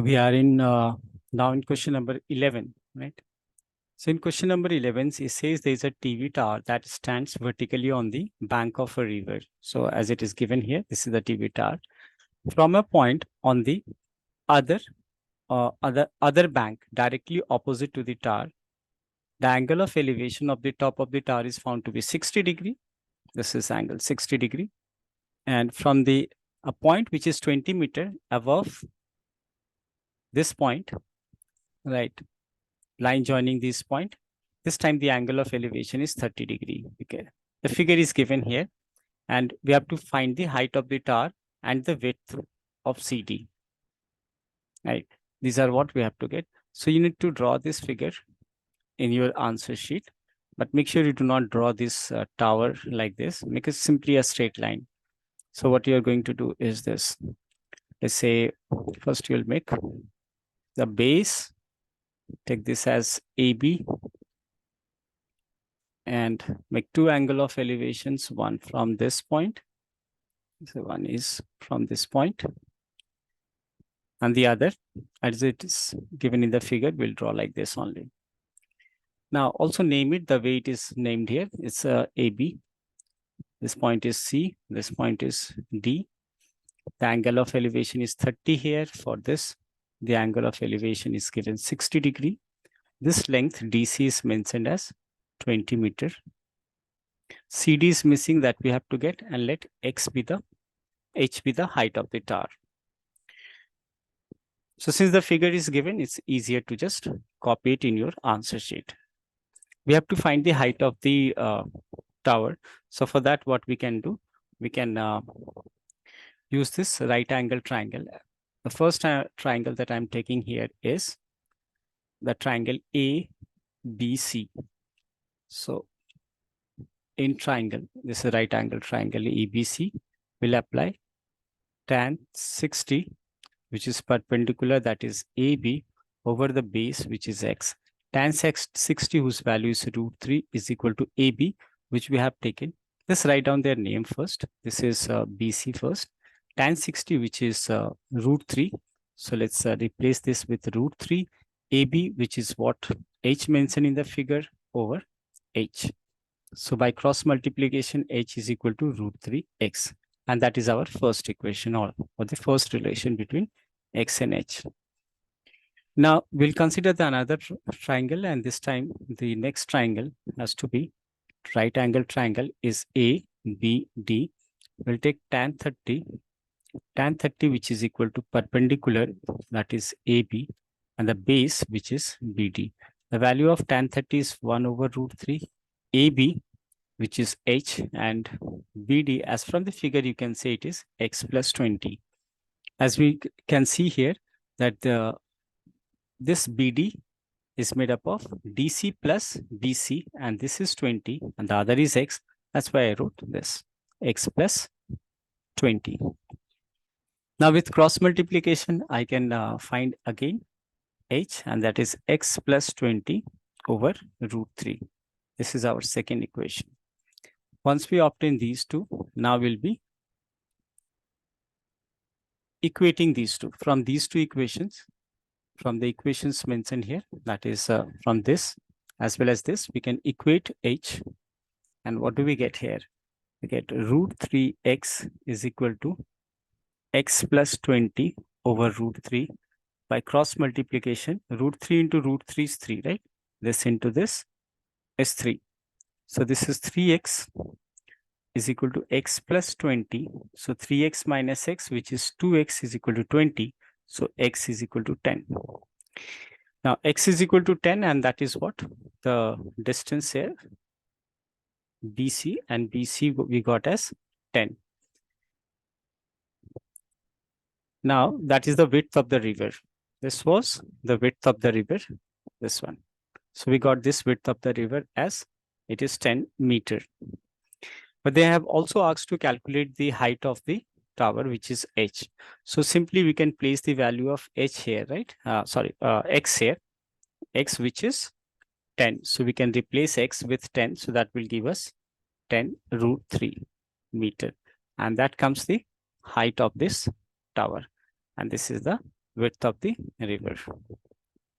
We are in now in question number 11, right? So in question number 11, it says there is a TV tower that stands vertically on the bank of a river. So as it is given here, this is the TV tower. From a point on the other bank directly opposite to the tower, the angle of elevation of the top of the tower is found to be 60 degree. This is angle 60 degree. And from a point which is 20 meter above this point, right, line joining this point, this time the angle of elevation is 30 degree. Okay, the figure is given here, and we have to find the height of the tower and the width of CD. Right, these are what we have to get. So you need to draw this figure in your answer sheet, but make sure you do not draw this tower like this. Make it simply a straight line. So what you are going to do is this. Let's say first you'll make the base, take this as AB, and make two angle of elevations, one from this point. So one is from this point, and the other, as it is given in the figure, we'll draw like this only. Now also name it the way it is named here. It's AB. This point is C, this point is D. The angle of elevation is 30 here for this. The angle of elevation is given 60 degree. This length DC is mentioned as 20 meter. CD is missing, that we have to get, and let H be the height of the tower. So since the figure is given, it's easier to just copy it in your answer sheet. We have to find the height of the tower. So for that, what we can do, we can use this right angle triangle. The first triangle that I'm taking here is the triangle ABC. So in triangle, this is right angle triangle ABC, will apply tan 60, which is perpendicular, that is AB, over the base, which is X. Tan 60, whose value is √3, is equal to AB, which we have taken. Let's write down their name first. This is BC first. Tan 60, which is √3. So let's replace this with √3. AB, which is what H mentioned in the figure, over H. So by cross multiplication, H is equal to √3X. And that is our first equation, or the first relation between X and H. Now we'll consider the another triangle, and this time the next triangle has to be right angle triangle is ABD. We'll take tan 30, which is equal to perpendicular, that is AB, and the base, which is BD. The value of tan 30 is 1 over √3. AB, which is H, and BD, as from the figure you can say it is X plus 20. As we can see here that this BD is made up of DC plus BC, and this is 20, and the other is X. That's why I wrote this, X plus 20. Now with cross multiplication, I can find again H, and that is X plus 20 over √3. This is our second equation. Once we obtain these two, now we'll be equating these two. From these two equations, from the equations mentioned here, that is from this as well as this, we can equate H. And what do we get here? We get √3X is equal to X plus 20 over √3. By cross multiplication, √3 into √3 is 3, right? This into this is 3. So this is 3X is equal to X plus 20. So 3X minus X, which is 2X, is equal to 20. So X is equal to 10. Now X is equal to 10, and that is what? The distance here, BC, and BC we got as 10. Now that is the width of the river. This was the width of the river, this one. So we got this width of the river as it is 10 meter. But they have also asked to calculate the height of the tower, which is H. So simply we can place the value of H here, right? X here, X, which is 10. So we can replace X with 10. So that will give us 10 √3 meter. And that comes the height of this tower. And this is the width of the river.